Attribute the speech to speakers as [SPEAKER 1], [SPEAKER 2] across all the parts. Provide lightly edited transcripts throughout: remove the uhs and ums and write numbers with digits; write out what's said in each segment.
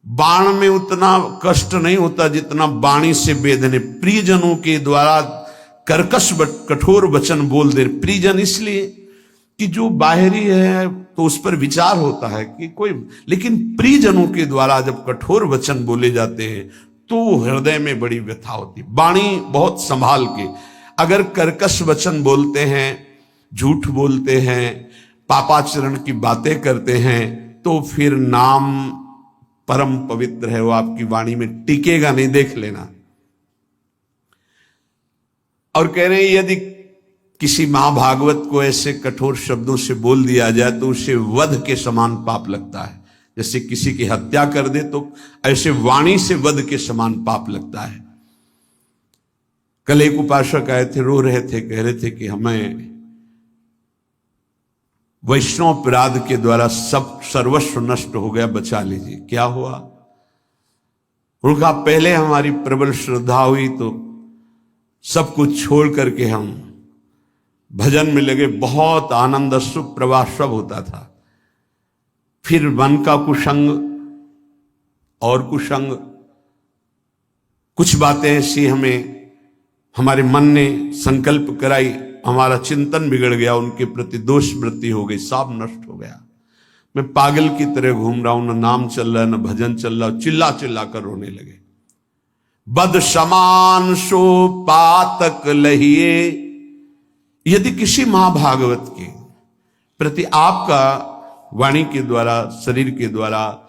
[SPEAKER 1] बाण में उतना कष्ट नहीं होता जितना वाणी से वेदने। प्रियजनों के द्वारा कर्कश कठोर वचन बोल दे। प्रियजन इसलिए कि जो बाहरी है तो उस पर विचार होता है कि कोई, लेकिन प्रियजनों के द्वारा जब कठोर वचन बोले जाते हैं तो हृदय में बड़ी व्यथा होती। वाणी बहुत संभाल के, अगर कर्कश वचन बोलते हैं, झूठ बोलते हैं, पापाचरण की बातें करते हैं, तो फिर नाम परम पवित्र है, वो आपकी वाणी में टिकेगा नहीं, देख लेना। और कह रहे हैं यदि किसी महाभागवत को ऐसे कठोर शब्दों से बोल दिया जाए तो उसे वध के समान पाप लगता है। जैसे किसी की हत्या कर दे तो ऐसे वाणी से वध के समान पाप लगता है। कल एक उपासक आए थे, रो रहे थे, कह रहे थे कि हमें वैष्णव अपराध के द्वारा सब सर्वस्व नष्ट हो गया, बचा लीजिए। क्या हुआ? उनका पहले हमारी प्रबल श्रद्धा हुई तो सब कुछ छोड़ करके हम भजन में लगे, बहुत आनंद सुख प्रवाह सब होता था। फिर मन का कुसंग और कुसंग, कुछ बातें ऐसी हमारे मन ने संकल्प कराई, हमारा चिंतन बिगड़ गया, उनके प्रति दोष वृत्ति हो गई, सब नष्ट हो गया। मैं पागल की तरह घूम रहा हूं, न नाम चल रहा है न भजन चल रहा, चिल्ला चिल्ला कर रोने लगे। बद समान सो पातक लहिए। यदि किसी महाभागवत के प्रति आपका वाणी के द्वारा, शरीर के द्वारा,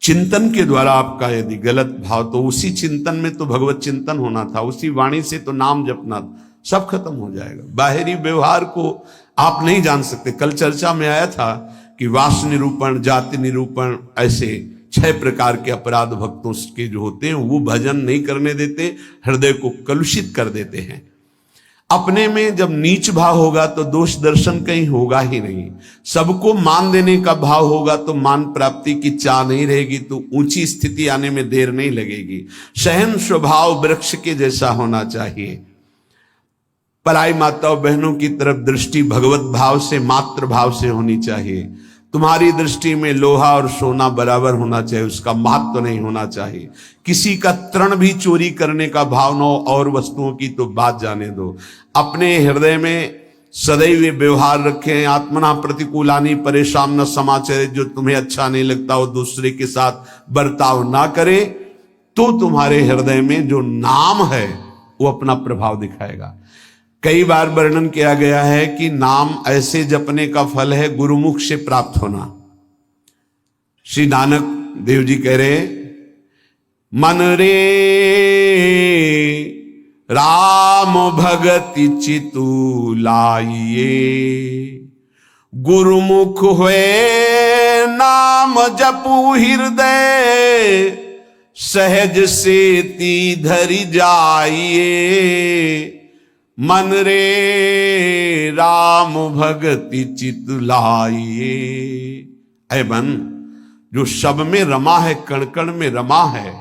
[SPEAKER 1] चिंतन के द्वारा आपका यदि गलत भाव, तो उसी चिंतन में तो भगवत चिंतन होना था, उसी वाणी से तो नाम जपना, सब खत्म हो जाएगा। बाहरी व्यवहार को आप नहीं जान सकते। कल चर्चा में आया था कि वास निरूपण, जाति निरूपण, ऐसे 6 प्रकार के अपराध भक्तों के जो होते हैं वो भजन नहीं करने देते, हृदय को कलुषित कर देते हैं। अपने में जब नीच भाव होगा तो दोष दर्शन कहीं होगा ही नहीं। सबको मान देने का भाव होगा तो मान प्राप्ति की चाह नहीं रहेगी, तो ऊंची स्थिति आने में देर नहीं लगेगी। सहन स्वभाव वृक्ष के जैसा होना चाहिए। पराई माताओं बहनों की तरफ दृष्टि भगवत भाव से, मातृ भाव से होनी चाहिए। तुम्हारी दृष्टि में लोहा और सोना बराबर होना चाहिए, उसका महत्व नहीं होना चाहिए। किसी का तृण भी चोरी करने का भाव न हो, और वस्तुओं की तो बात जाने दो। अपने हृदय में सदैव व्यवहार रखें। आत्मना प्रतिकूलानी परेशान न समाचार। जो तुम्हें अच्छा नहीं लगता वो दूसरे के साथ बर्ताव ना करे, तो तुम्हारे हृदय में जो नाम है वो अपना प्रभाव दिखाएगा। कई बार वर्णन किया गया है कि नाम ऐसे जपने का फल है गुरुमुख से प्राप्त होना। श्री नानक देव जी कह रहे, मन रे राम भगति चितु लाइए, गुरुमुख हुए नाम जपू हृदय, सहज से ती धरि जाइए। मन रे राम भगति चित लाइए। ऐ मन, जो सब में रमा है, कण कण में रमा है,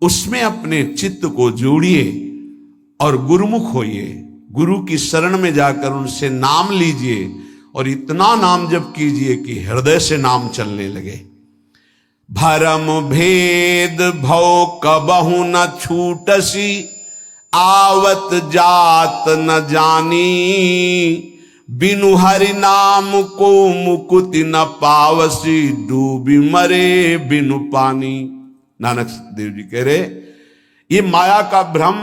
[SPEAKER 1] उसमें अपने चित्त को जोड़िए और गुरुमुख होइए। गुरु की शरण में जाकर उनसे नाम लीजिए और इतना नाम जप कीजिए कि हृदय से नाम चलने लगे। भरम भेद भव कबहु न छूटसी, आवत जात न जानी, बिनु हरि नाम को मुकुति न पावसी, डूबी मरे बिनु पानी। नानक देव जी कह रहे, ये माया का भ्रम,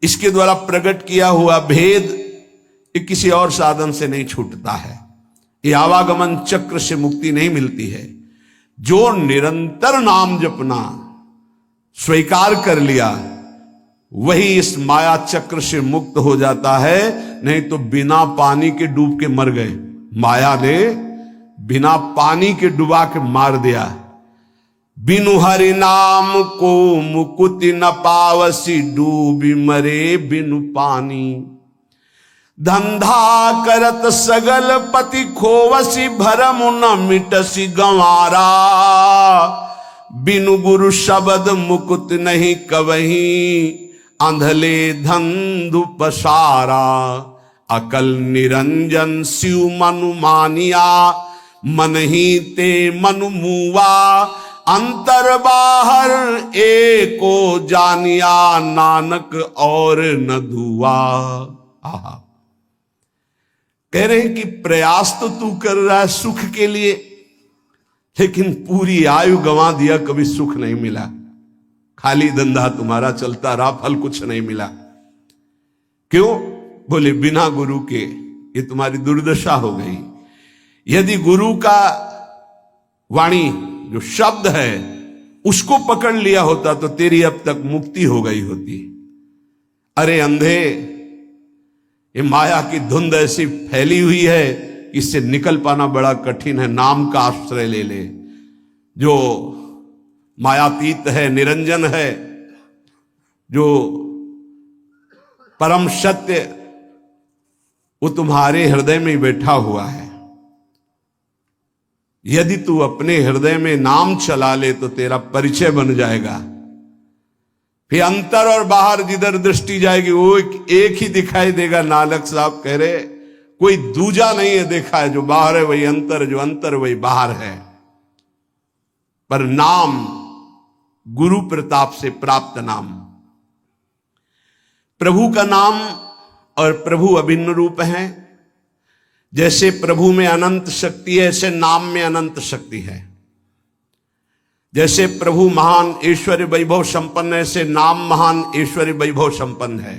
[SPEAKER 1] इसके द्वारा प्रकट किया हुआ भेद, ये किसी और साधन से नहीं छूटता है। ये आवागमन चक्र से मुक्ति नहीं मिलती है। जो निरंतर नाम जपना स्वीकार कर लिया, वही इस माया चक्र से मुक्त हो जाता है। नहीं तो बिना पानी के डूब के मर गए। माया ने बिना पानी के डुबा के मार दिया। बिनु हरि नाम को मुकुति न पावसी, डूबी मरे बिनु पानी। धंधा करत सगल पति खोवसी, भरम न मिटसी गंवारा, बिनु गुरु शब्द मुकुत नहीं कवहीं, अंधले धंधु पसारा। अकल निरंजन शिव मनु मानिया, मन ही ते मनु मुआ, अंतर बाहर एको जानिया नानक और न दुआ। आहा, कह रहे हैं कि प्रयास तो तू कर रहा है सुख के लिए, लेकिन पूरी आयु गंवा दिया, कभी सुख नहीं मिला, खाली धंधा तुम्हारा चलता रहा, फल कुछ नहीं मिला। क्यों? बोले बिना गुरु के ये तुम्हारी दुर्दशा हो गई। यदि गुरु का वाणी जो शब्द है उसको पकड़ लिया होता तो तेरी अब तक मुक्ति हो गई होती। अरे अंधे, ये माया की धुंध ऐसी फैली हुई है, इससे निकल पाना बड़ा कठिन है। नाम का आश्रय ले ले, जो मायातीत है, निरंजन है, जो परम सत्य, वो तुम्हारे हृदय में बैठा हुआ है। यदि तू अपने हृदय में नाम चला ले तो तेरा परिचय बन जाएगा। फिर अंतर और बाहर जिधर दृष्टि जाएगी वो एक ही दिखाई देगा। नानक साहब कह रहे कोई दूजा नहीं है देखा है, जो बाहर है वही अंतर, जो अंतर वही बाहर है। पर नाम गुरु प्रताप से प्राप्त नाम, प्रभु का नाम और प्रभु अभिन्न रूप है। जैसे प्रभु में अनंत शक्ति है, ऐसे नाम में अनंत शक्ति है। जैसे प्रभु महान ऐश्वर्य वैभव संपन्न है, ऐसे नाम महान ऐश्वर्य वैभव संपन्न है।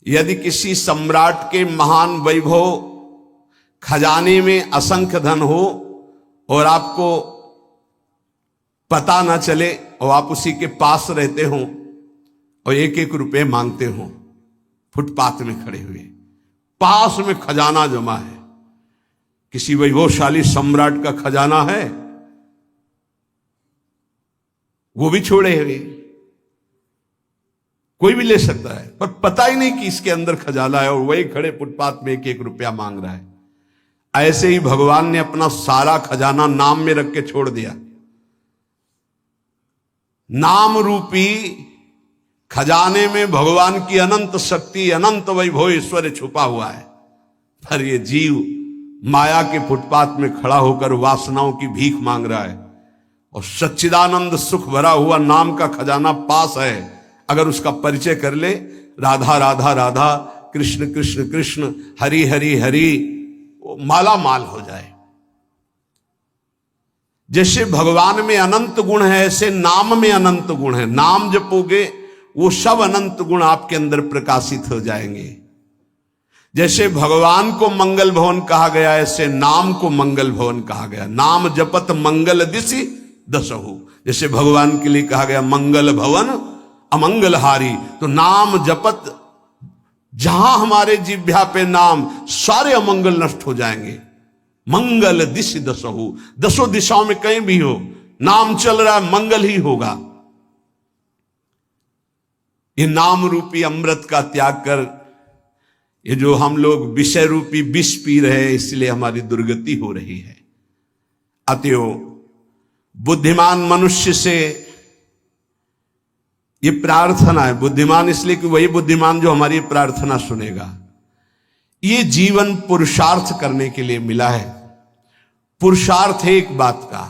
[SPEAKER 1] यदि किसी सम्राट के महान वैभव खजाने में असंख्य धन हो और आपको पता ना चले और आप उसी के पास रहते हो और एक एक रुपए मांगते हो, फुटपाथ में खड़े हुए, पास में खजाना जमा है, किसी वैभवशाली सम्राट का खजाना है, वो भी छोड़े हुए, कोई भी ले सकता है, पर पता ही नहीं कि इसके अंदर खजाना है, और वही खड़े फुटपाथ में एक एक रुपया मांग रहा है। ऐसे ही भगवान ने अपना सारा खजाना नाम में रख के छोड़ दिया। नाम रूपी खजाने में भगवान की अनंत शक्ति, अनंत वैभव ऐश्वर्य छुपा हुआ है। पर ये जीव माया के फुटपाथ में खड़ा होकर वासनाओं की भीख मांग रहा है, और सच्चिदानंद सुख भरा हुआ नाम का खजाना पास है। अगर उसका परिचय कर ले, राधा राधा राधा, कृष्ण कृष्ण कृष्ण, हरि हरि हरि, वो माला माल हो जाए। जैसे भगवान में अनंत गुण है, ऐसे नाम में अनंत गुण है। नाम जपोगे वो सब अनंत गुण आपके अंदर प्रकाशित हो जाएंगे। जैसे भगवान को मंगल भवन कहा गया, ऐसे नाम को मंगल भवन कहा गया। नाम जपत मंगल दिशि दसहु, जैसे भगवान के लिए कहा गया मंगल भवन अमंगलहारी। तो नाम जपत, जहां हमारे जिह्वा पे नाम, सारे अमंगल नष्ट हो जाएंगे। मंगल दिशि दसहु, दसों दिशाओं में कहीं भी हो, नाम चल रहा है, मंगल ही होगा। ये नाम रूपी अमृत का त्याग कर, ये जो हम लोग विषय रूपी विष पी रहे हैं, इसलिए हमारी दुर्गति हो रही है। अतएव बुद्धिमान मनुष्य से ये प्रार्थना है, बुद्धिमान इसलिए कि वही बुद्धिमान जो हमारी प्रार्थना सुनेगा। ये जीवन पुरुषार्थ करने के लिए मिला है। पुरुषार्थ है एक बात का,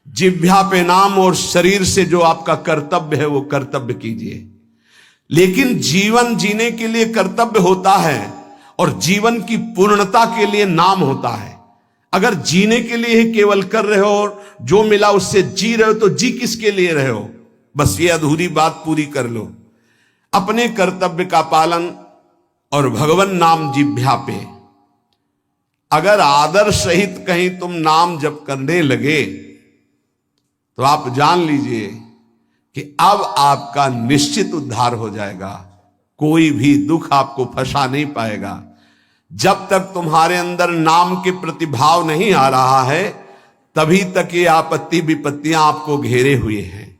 [SPEAKER 1] जिह्वा पे नाम और शरीर से जो आपका कर्तव्य है वो कर्तव्य कीजिए। लेकिन जीवन जीने के लिए कर्तव्य होता है और जीवन की पूर्णता के लिए नाम होता है। अगर जीने के लिए ही केवल कर रहे हो और जो मिला उससे जी रहे हो, तो जी किसके लिए रहे हो? बस ये अधूरी बात पूरी कर लो। अपने कर्तव्य का पालन और भगवान नाम जिह्वा पे, अगर आदर सहित कहीं तुम नाम जप करने लगे तो आप जान लीजिए कि अब आपका निश्चित उद्धार हो जाएगा। कोई भी दुख आपको फंसा नहीं पाएगा। जब तक तुम्हारे अंदर नाम के प्रति भाव नहीं आ रहा है, तभी तक ये आपत्ति विपत्तियां आपको घेरे हुए हैं।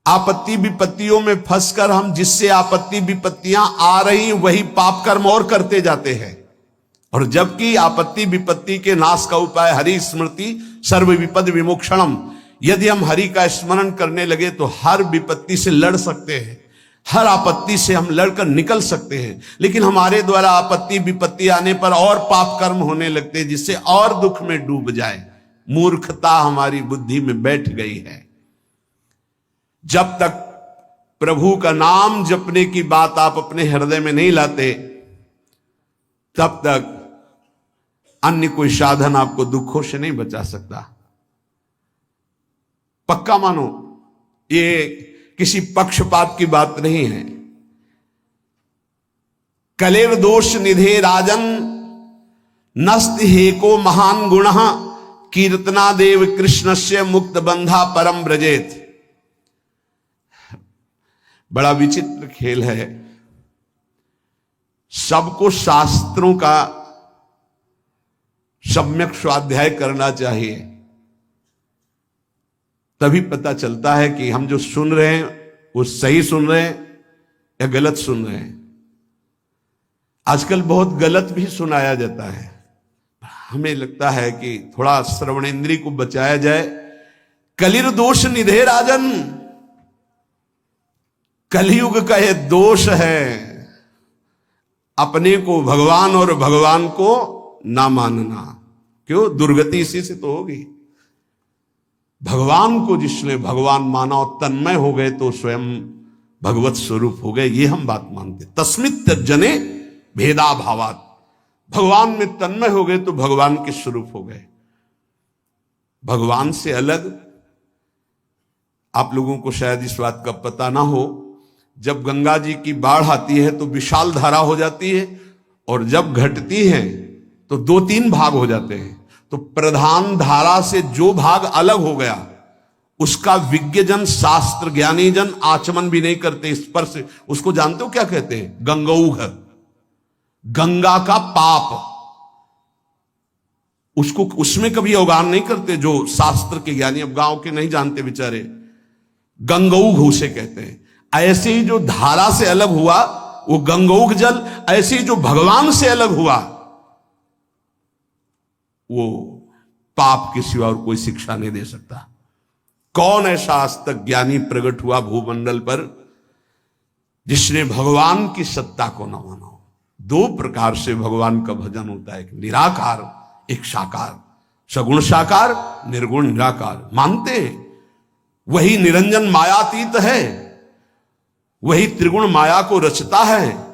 [SPEAKER 1] आपत्ति विपत्तियों में फंसकर हम जिससे आपत्ति विपत्तियां आ रही वही पाप कर्म और करते जाते हैं। और जबकि आपत्ति विपत्ति के नाश का उपाय हरि स्मृति सर्व विपद विमोक्षणम, यदि हम हरि का स्मरण करने लगे तो हर विपत्ति से लड़ सकते हैं, हर आपत्ति से हम लड़कर निकल सकते हैं। लेकिन हमारे द्वारा आपत्ति विपत्ति आने पर और पाप कर्म होने लगते हैं, जिससे और दुख में डूब जाए। मूर्खता हमारी बुद्धि में बैठ गई है। जब तक प्रभु का नाम जपने की बात आप अपने हृदय में नहीं लाते, तब तक अन्य कोई साधन आपको दुखों से नहीं बचा सकता। पक्का मानो, ये किसी पक्षपात की बात नहीं है। कलेर दोष निधे राजन नस्त हेको महान गुण कीर्तना देव कृष्णस्य मुक्त बंधा परम ब्रजेत। बड़ा विचित्र खेल है। सबको शास्त्रों का सम्यक स्वाध्याय करना चाहिए, तभी पता चलता है कि हम जो सुन रहे हैं वो सही सुन रहे हैं या गलत सुन रहे हैं। आजकल बहुत गलत भी सुनाया जाता है। हमें लगता है कि थोड़ा श्रवणेंद्रिय को बचाया जाए। कलिर दोष निधे राजन, कलयुग का ये दोष है, अपने को भगवान और भगवान को ना मानना। क्यों? दुर्गति इसी से तो होगी। भगवान को जिसने भगवान माना और तन्मय हो गए तो स्वयं भगवत स्वरूप हो गए, ये हम बात मानते। तस्मित् त्यज्यने भेदा भावात, भगवान में तन्मय हो गए तो भगवान के स्वरूप हो गए। भगवान से अलग आप लोगों को शायद इस बात का पता ना हो, जब गंगा जी की बाढ़ आती है तो विशाल धारा हो जाती है, और जब घटती है तो 2-3 भाग हो जाते हैं। तो प्रधान धारा से जो भाग अलग हो गया उसका विज्ञजन, शास्त्र ज्ञानी जन आचमन भी नहीं करते, स्पर्श। उसको जानते हो क्या कहते हैं? गंगौघ, गंगा का पाप। उसको उसमें कभी अवगाहन नहीं करते जो शास्त्र के ज्ञानी, अब गांव के नहीं जानते बेचारे। गंगौघ उसे कहते हैं। ऐसे ही जो धारा से अलग हुआ वो गंगौघ जल, ऐसे ही जो भगवान से अलग हुआ वो पाप के सिवा और कोई शिक्षा नहीं दे सकता। कौन ऐसा आज तक ज्ञानी प्रकट हुआ भूमंडल पर जिसने भगवान की सत्ता को न माना हो? 2 प्रकार से भगवान का भजन होता है, एक निराकार, एक साकार। सगुण साकार, निर्गुण निराकार। मानते हैं वही निरंजन मायातीत है, वही त्रिगुण माया को रचता है,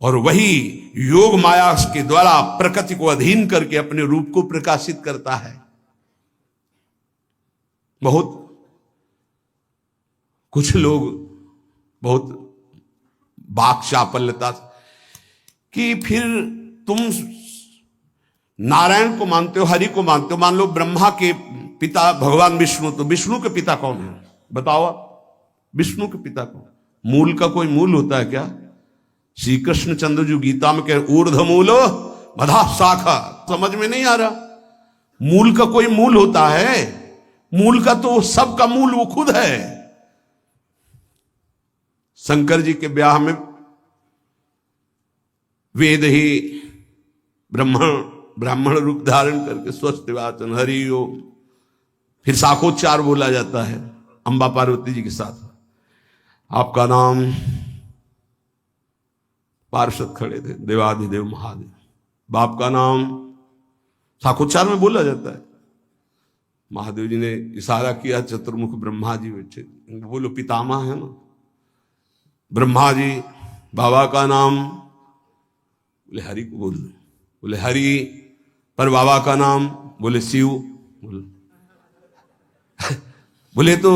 [SPEAKER 1] और वही योग माया के द्वारा प्रकृति को अधीन करके अपने रूप को प्रकाशित करता है। बहुत कुछ लोग बहुत वाक चापल्यता कि फिर तुम नारायण को मानते हो, हरि को मानते हो। मान लो ब्रह्मा के पिता भगवान विष्णु, तो विष्णु के पिता कौन है? बताओ आप, विष्णु के पिता कौन? मूल का कोई मूल होता है क्या? श्री कृष्ण चंद्र जी गीता में कह ऊर्ध्व मूलो मधा शाखा। समझ में नहीं आ रहा? मूल का कोई मूल होता है? मूल का तो सबका मूल वो खुद है। शंकर जी के ब्याह में वेद ही ब्राह्मण रूप धारण करके स्वस्थ वाचन हरि ओम, फिर शाखोच्चार बोला जाता है अंबा पार्वती जी के साथ। आपका नाम, पार्षद खड़े थे, देवाधिदेव महादेव। बाप का नाम शाखोच्चार में बोला जाता है। महादेव जी ने इशारा किया, चतुर्मुख ब्रह्मा जी बैठे, बोलो पितामह है ना ब्रह्मा जी। बाबा का नाम, बोले हरि को बोल दो। बोले हरि, पर बाबा का नाम, बोले शिव। बोले तो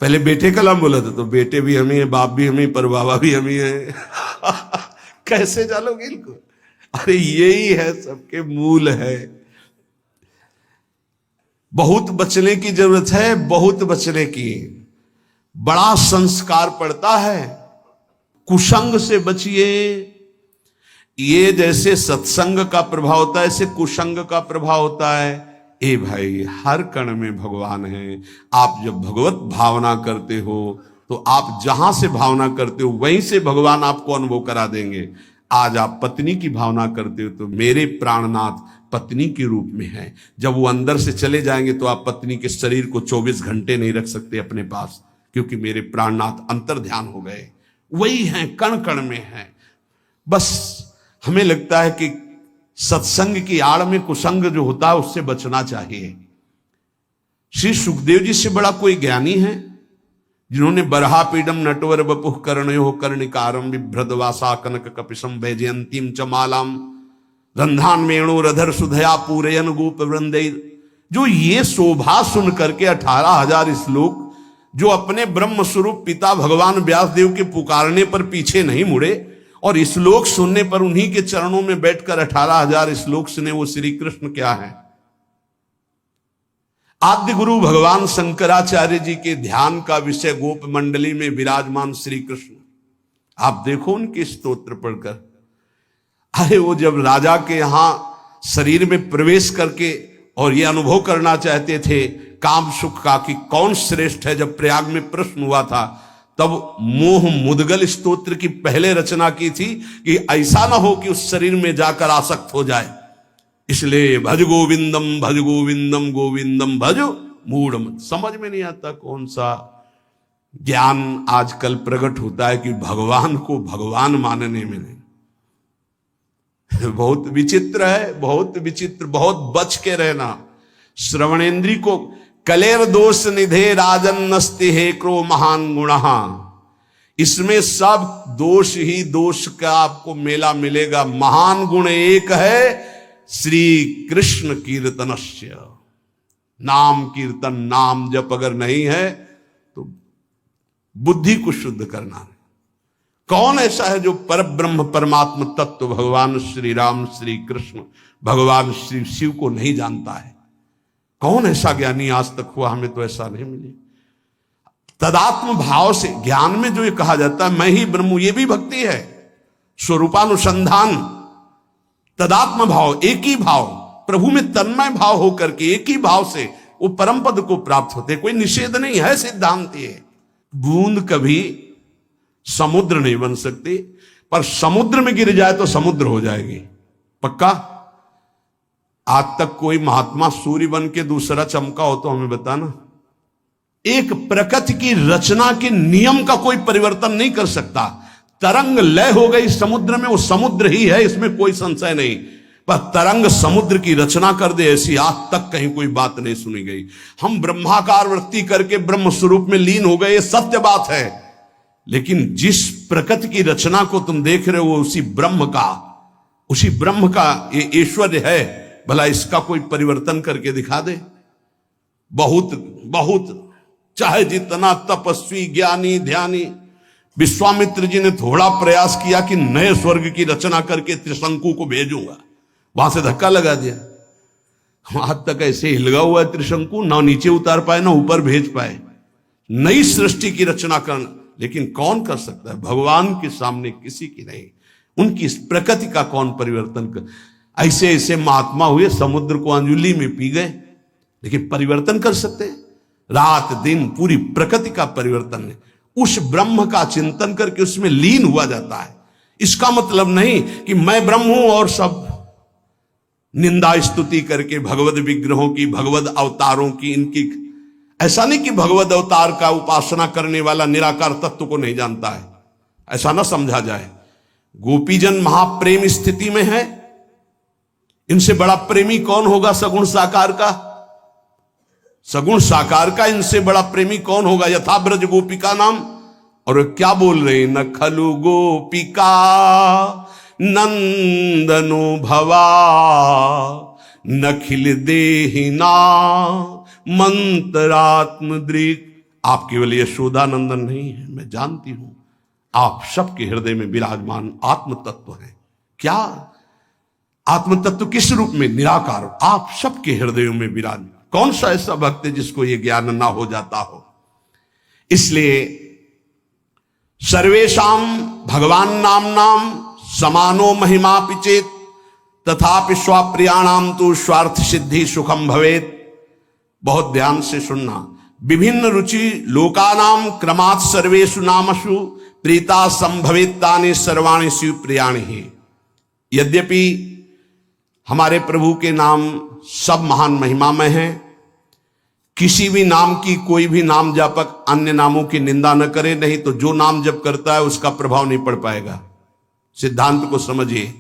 [SPEAKER 1] पहले बेटे का नाम बोला था, तो बेटे भी हम ही है, बाप भी हम ही, पर बाबा भी हम ही है। कैसे जानोगे इनको? अरे यही है, सबके मूल है। बहुत बचने की जरूरत है, बहुत बचने की। बड़ा संस्कार पड़ता है। कुसंग से बचिए। ये जैसे सत्संग का प्रभाव होता है, ऐसे कुसंग का प्रभाव होता है। ए भाई, हर कण में भगवान है। आप जब भगवत भावना करते हो तो आप जहां से भावना करते हो वहीं से भगवान आपको अनुभव करा देंगे। आज आप पत्नी की भावना करते हो तो मेरे प्राणनाथ पत्नी के रूप में है। जब वो अंदर से चले जाएंगे तो आप पत्नी के शरीर को 24 घंटे नहीं रख सकते अपने पास, क्योंकि मेरे प्राणनाथ अंतर ध्यान हो गए। वही हैं, कण कण में हैं। बस हमें लगता है कि सत्संग की आड़ में कुसंग जो होता है उससे बचना चाहिए। श्री सुखदेव जी से बड़ा कोई ज्ञानी है जिन्होंने बरहा पीडम नटवर बपुः कर्णयो कर्णिकारम बिभ्रदवासा कनक कपिशम वैजयंतीम च मालाम रंधान वेणुरधर सुधया पूरयन गोप वृंदे, जो ये शोभा सुन करके 18,000 श्लोक, जो अपने ब्रह्म स्वरूप पिता भगवान व्यासदेव के पुकारने पर पीछे नहीं मुड़े और श्लोक सुनने पर उन्हीं के चरणों में बैठकर 18,000 श्लोक सुने, वो श्री कृष्ण क्या है? आद्य गुरु भगवान शंकराचार्य जी के ध्यान का विषय गोप मंडली में विराजमान श्री कृष्ण। आप देखो उनके स्तोत्र पढ़कर, अरे वो जब राजा के यहां शरीर में प्रवेश करके और ये अनुभव करना चाहते थे काम सुख का कि कौन श्रेष्ठ है, जब प्रयाग में प्रश्न हुआ था, तब मोह मुदगल स्तोत्र की पहले रचना की थी कि ऐसा ना हो कि उस शरीर में जाकर आसक्त हो जाए। इसलिए भज गोविंदम गोविंदम भज मूढ़। समझ में नहीं आता कौन सा ज्ञान आजकल प्रकट होता है कि भगवान को भगवान मानने में नहीं। बहुत विचित्र है, बहुत विचित्र, बहुत बच के रहना। श्रवणेन्द्री को कलेर दोष निधे राजन नस्ति हे क्रो महान गुणहा, इसमें सब दोष ही दोष का आपको मेला मिलेगा। महान गुण एक है, श्री कृष्ण कीर्तनस्य, नाम कीर्तन, नाम जप अगर नहीं है तो बुद्धि को शुद्ध करना है। कौन ऐसा है जो पर ब्रह्म परमात्म तत्व भगवान श्री राम श्री कृष्ण भगवान श्री शिव को नहीं जानता है? कौन ऐसा ज्ञानी आज तक हुआ? हमें तो ऐसा नहीं मिले। तदात्म भाव से ज्ञान में जो ये कहा जाता है मैं ही ब्रह्म हूं, ये भी भक्ति है। स्वरूपानुसंधान, तदात्म भाव, एक ही भाव, प्रभु में तन्मय भाव होकर के एक ही भाव से वो परम पद को प्राप्त होते। कोई निषेध नहीं है, सिद्धांत है। बूंद कभी समुद्र नहीं बन सकती, पर समुद्र में गिर जाए तो समुद्र हो जाएगी, पक्का। आज तक कोई महात्मा सूर्य बन के दूसरा चमका हो तो हमें बताना। एक प्रकृति की रचना के नियम का कोई परिवर्तन नहीं कर सकता। तरंग लय हो गई समुद्र में, वो समुद्र ही है, इसमें कोई संशय नहीं। पर तरंग समुद्र की रचना कर दे, ऐसी आज तक कहीं कोई बात नहीं सुनी गई। हम ब्रह्माकार वृत्ति करके ब्रह्म स्वरूप में लीन हो गए, ये सत्य बात है। लेकिन जिस प्रकृति की रचना को तुम देख रहे हो उसी ब्रह्म का ये ऐश्वर्य है। भला इसका कोई परिवर्तन करके दिखा दे। बहुत बहुत चाहे जितना तपस्वी ज्ञानी ध्यानी, विश्वामित्र जी ने थोड़ा प्रयास किया कि नए स्वर्ग की रचना करके त्रिशंकु को भेजूंगा, वहां से धक्का लगा दिया। आज तक ऐसे हिलगा हुआ है त्रिशंकु, ना नीचे उतार पाए ना ऊपर भेज पाए। नई सृष्टि की रचना करना, लेकिन कौन कर सकता है? भगवान के सामने किसी की नहीं। उनकी इस प्रकृति का कौन परिवर्तन कर? ऐसे ऐसे महात्मा हुए, समुद्र को अंजुली में पी गए, लेकिन परिवर्तन कर सकते हैं? रात दिन पूरी प्रकृति का परिवर्तन है। उस ब्रह्म का चिंतन करके उसमें लीन हुआ जाता है। इसका मतलब नहीं कि मैं ब्रह्म हूं और सब निंदा स्तुति करके भगवद विग्रहों की, भगवद अवतारों की, इनकी, ऐसा नहीं कि भगवद अवतार का उपासना करने वाला निराकार तत्व को नहीं जानता है, ऐसा ना समझा जाए। गोपीजन महाप्रेम स्थिति में है, इनसे बड़ा प्रेमी कौन होगा? सगुण साकार का, सगुण साकार का इनसे बड़ा प्रेमी कौन होगा? यथा ब्रज गोपिका नाम। और क्या बोल रहे? न खलु गोपिका नंदनो भवा नखिल देहिना मंत्रात्म दृक। आप केवल यशोदानंदन नहीं है, मैं जानती हूं आप सबके हृदय में विराजमान आत्म तत्व है। क्या आत्म तत्व? किस रूप में? निराकार। आप सबके हृदयों में विराजमान। कौन सा ऐसा भक्त है जिसको यह ज्ञान ना हो जाता हो? इसलिए सर्वेशाम भगवान नाम नाम समानो महिमा पिचेत तथापि स्वाप्रियाणाम तो स्वार्थ सिद्धि सुखम भवेत। बहुत ध्यान से सुनना। विभिन्न रुचि लोकानाम क्रमात् सर्वेषु नामसु प्रीता संभवेत्तानि सर्वाणि शिव प्रियाणि ही। यद्यपि हमारे प्रभु के नाम सब महान महिमामय हैं, किसी भी नाम की कोई भी नाम जापक अन्य नामों की निंदा न करे, नहीं तो जो नाम जप करता है उसका प्रभाव नहीं पड़ पाएगा। सिद्धांत को समझिए।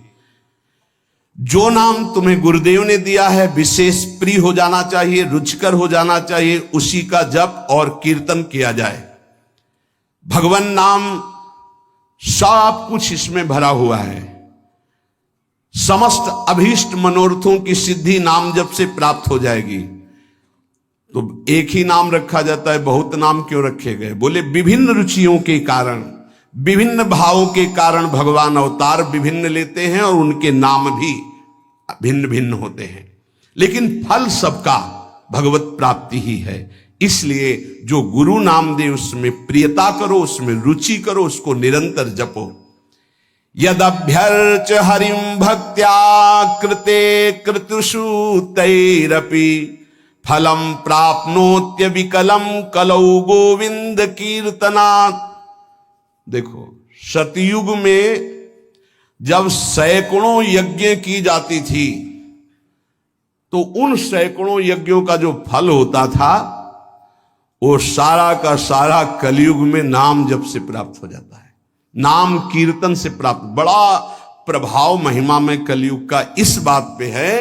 [SPEAKER 1] जो नाम तुम्हें गुरुदेव ने दिया है विशेष प्रिय हो जाना चाहिए, रुचिकर हो जाना चाहिए, उसी का जप और कीर्तन किया जाए। भगवान नाम सब कुछ इसमें भरा हुआ है। समस्त अभीष्ट मनोरथों की सिद्धि नाम जप से प्राप्त हो जाएगी। तो एक ही नाम रखा जाता है, बहुत नाम क्यों रखे गए? बोले विभिन्न रुचियों के कारण, विभिन्न भावों के कारण भगवान अवतार विभिन्न लेते हैं और उनके नाम भी भिन्न भिन्न होते हैं, लेकिन फल सबका भगवत प्राप्ति ही है। इसलिए जो गुरु नाम दे उसमें प्रियता करो, उसमें रुचि करो, उसको निरंतर जपो। यदभ्यर्च हरिं भक्त्या कृते कृतुषु तैरपि फलम प्राप्नोत्य विकलम कलौ गोविंद कीर्तनात्। देखो, सतयुग में जब सैकड़ों यज्ञ की जाती थी तो उन सैकड़ों यज्ञों का जो फल होता था वो सारा का सारा कलयुग में नाम जप से प्राप्त हो जाता है, नाम कीर्तन से प्राप्त। बड़ा प्रभाव महिमा में कलयुग का इस बात पे है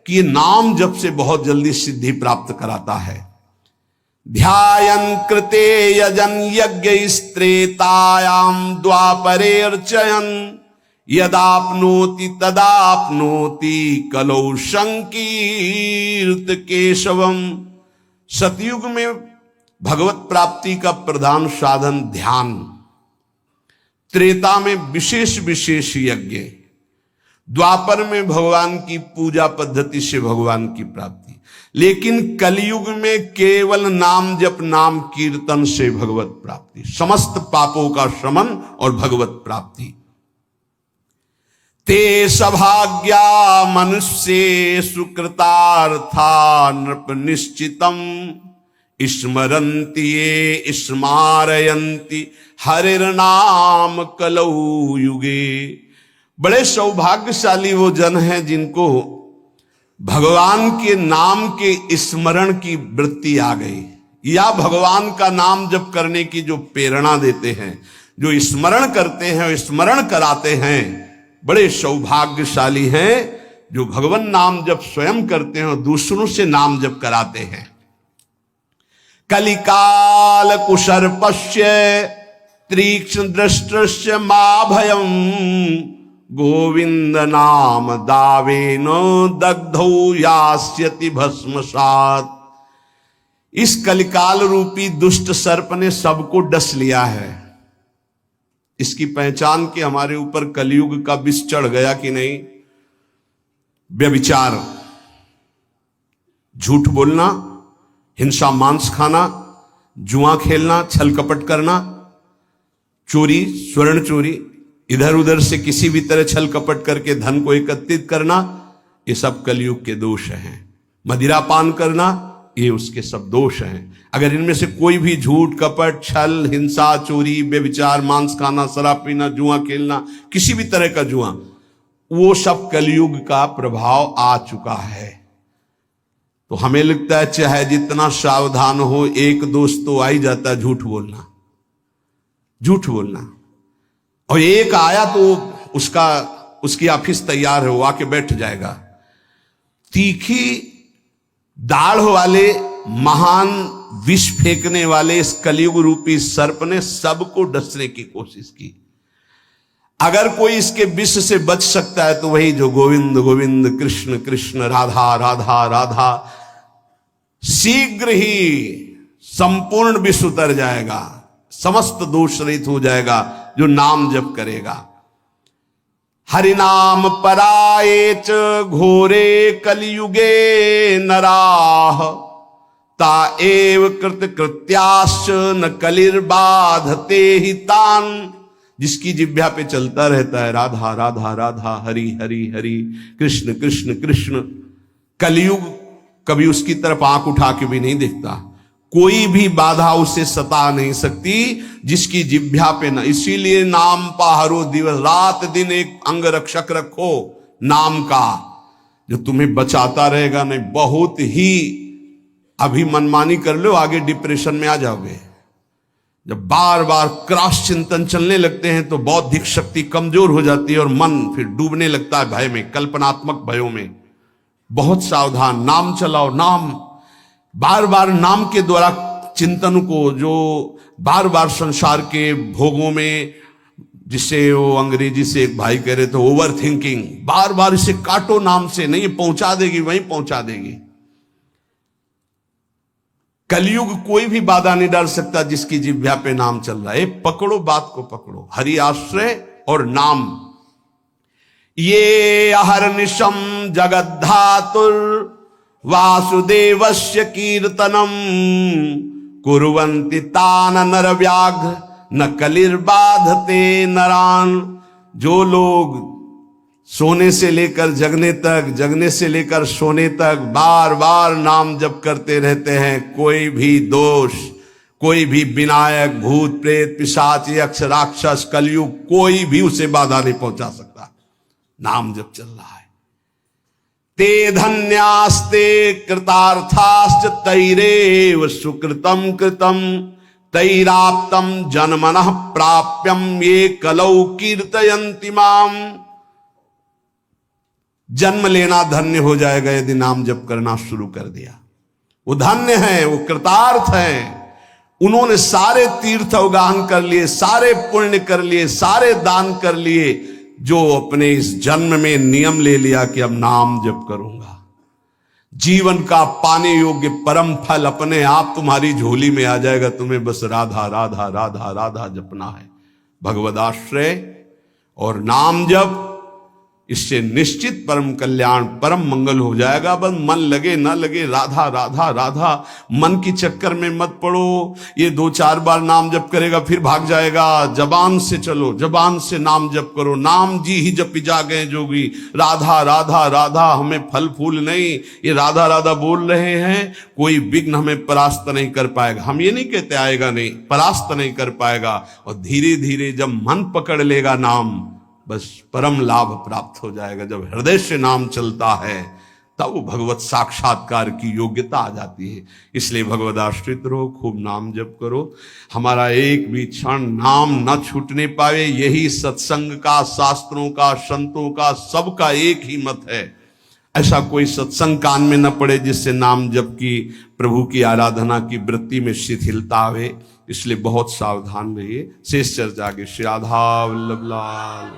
[SPEAKER 1] कि ये नाम जप से बहुत जल्दी सिद्धि प्राप्त कराता है। ध्यायन् कृते यजन यज्ञ स्त्रेतायाम द्वापरे अर्चयन् यदाप्नोति तदाप्नोति कलौ संकीर्त केशवम। सतयुग में भगवत प्राप्ति का प्रधान साधन ध्यान, त्रेता में विशेष विशेष यज्ञ, द्वापर में भगवान की पूजा पद्धति से भगवान की प्राप्ति, लेकिन कलयुग में केवल नाम जप नाम कीर्तन से भगवत प्राप्ति, समस्त पापों का शमन और भगवत प्राप्ति। ते सभाग्या मनुष्ये सुकृतार्था नृप निश्चितम स्मरन्ति ये स्मारयन्ति हरिर्नाम कलौ युगे। बड़े सौभाग्यशाली वो जन हैं जिनको भगवान के नाम के स्मरण की वृत्ति आ गई, या भगवान का नाम जप करने की जो प्रेरणा देते हैं, जो स्मरण करते हैं, स्मरण कराते हैं। बड़े सौभाग्यशाली हैं जो भगवान नाम जप स्वयं करते हैं और दूसरों से नाम जप कराते हैं। कलिकाल कुशर्पस्य तीक्ष्ण दृष्टस्य मा भयम गोविंद नाम दावेन दग्धौ यास्यति भस्मसात्। इस कलिकाल रूपी दुष्ट सर्प ने सबको डस लिया है। इसकी पहचान के हमारे ऊपर कलयुग का विष चढ़ गया कि नहीं? व्यभिचार, झूठ बोलना, हिंसा मांस खाना, जुआ खेलना, छल कपट करना, चोरी, स्वर्ण चोरी, इधर उधर से किसी भी तरह छल कपट करके धन को एकत्रित करना, ये सब कलयुग के दोष हैं। मदिरा पान करना, ये उसके सब दोष हैं। अगर इनमें से कोई भी झूठ कपट छल हिंसा चोरी व्यभिचार मांस खाना शराब पीना जुआ खेलना किसी भी तरह का जुआ, वो सब कलयुग का प्रभाव आ चुका है। तो हमें लगता है चाहे जितना सावधान हो, एक दोस्त तो आ ही जाता है झूठ बोलना, झूठ बोलना। और एक आया तो उसकी ऑफिस तैयार है, वो आके बैठ जाएगा। तीखी दाढ़ वाले महान विष फेंकने वाले इस कलयुग रूपी सर्प ने सबको डसने की कोशिश की। अगर कोई इसके विष से बच सकता है तो वही जो गोविंद गोविंद कृष्ण कृष्ण राधा राधा राधा, शीघ्र ही संपूर्ण विष उतर जाएगा, समस्त दोष रहित हो जाएगा जो नाम जप करेगा। हरिनाम परायेच घोरे कलियुगे नराह ता एव कृत कृत्याश्च न कलिर्बाधते ही तान। जिसकी जिह्वा पे चलता रहता है राधा राधा राधा हरि हरि हरि कृष्ण कृष्ण कृष्ण, कलयुग कभी उसकी तरफ आंख उठा के भी नहीं देखता, कोई भी बाधा उसे सता नहीं सकती जिसकी जिह्वा पे ना। इसीलिए नाम पाहरो दिवस रात दिन एक अंग रक्षक रखो नाम का, जो तुम्हें बचाता रहेगा। नहीं बहुत ही अभी मनमानी कर लो, आगे डिप्रेशन में आ जाओगे। जब बार बार क्रॉस चिंतन चलने लगते हैं तो बौद्धिक शक्ति कमजोर हो जाती है और मन फिर डूबने लगता है भय में, कल्पनात्मक भयों में। बहुत सावधान, नाम चलाओ, नाम बार बार नाम के द्वारा चिंतन को, जो बार बार संसार के भोगों में, जिसे वो अंग्रेजी से एक भाई कह रहे थे ओवर थिंकिंग, बार बार इसे काटो नाम से, नहीं पहुंचा देगी, वहीं पहुंचा देगी। कलयुग कोई भी बाधा नहीं डाल सकता जिसकी जिह्वा पे नाम चल रहा है। पकड़ो बात को, पकड़ो, हरि आश्रय और नाम। ये अहर्निशम जगद्धातुर वासुदेवस्य कीर्तनम कुर्वन्ति तान नरव्याघ्र न कलिर्बाधते नरान। जो लोग सोने से लेकर जगने तक, जगने से लेकर सोने तक बार बार नाम जप करते रहते हैं, कोई भी दोष, कोई भी विनायक, भूत प्रेत पिशाच यक्ष राक्षस कलयुग कोई भी उसे बाधा नहीं पहुंचा सकता। नाम जप चल रहा है। ते धन्यास्ते कृतार्थाश्च तैरेव सुकृतम कृतम तैराप्तम जन्मनः प्राप्यम ये कलौ कीर्तयन्ति माम। जन्म लेना धन्य हो जाएगा यदि नाम जप करना शुरू कर दिया। वो धन्य है, वो कृतार्थ है। उन्होंने सारे तीर्थ अवगाहन कर लिए, सारे पुण्य कर लिए, सारे दान कर लिए, जो अपने इस जन्म में नियम ले लिया कि अब नाम जप करूंगा। जीवन का पाने योग्य परम फल अपने आप तुम्हारी झोली में आ जाएगा। तुम्हें बस राधा राधा राधा राधा जपना है। भगवदाश्रय और नाम जप, इससे निश्चित परम कल्याण, परम मंगल हो जाएगा। बस मन लगे ना लगे, राधा राधा राधा, मन की चक्कर में मत पड़ो। ये 2-4 बार नाम जप करेगा फिर भाग जाएगा। जबान से चलो, जबान से नाम जप करो। नाम जी ही जपी जा गए जोगी। राधा राधा राधा, हमें फल फूल नहीं, ये राधा राधा बोल रहे हैं, कोई विघ्न हमें परास्त नहीं कर पाएगा। हम ये नहीं कहते आएगा नहीं, परास्त नहीं कर पाएगा। और धीरे धीरे जब मन पकड़ लेगा नाम, बस परम लाभ प्राप्त हो जाएगा। जब हृदय से नाम चलता है तब वो भगवत साक्षात्कार की योग्यता आ जाती है। इसलिए भगवत आश्रित रहो, खूब नाम जप करो। हमारा एक भी क्षण नाम न छूटने पावे, यही सत्संग का, शास्त्रों का, संतों का, सबका एक ही मत है। ऐसा कोई सत्संग कान में न पड़े जिससे नाम जप की, प्रभु की आराधना की वृत्ति में शिथिलता आवे। इसलिए बहुत सावधान रहिए। शेष चर्चा के श्री राधा वल्लभ लाल।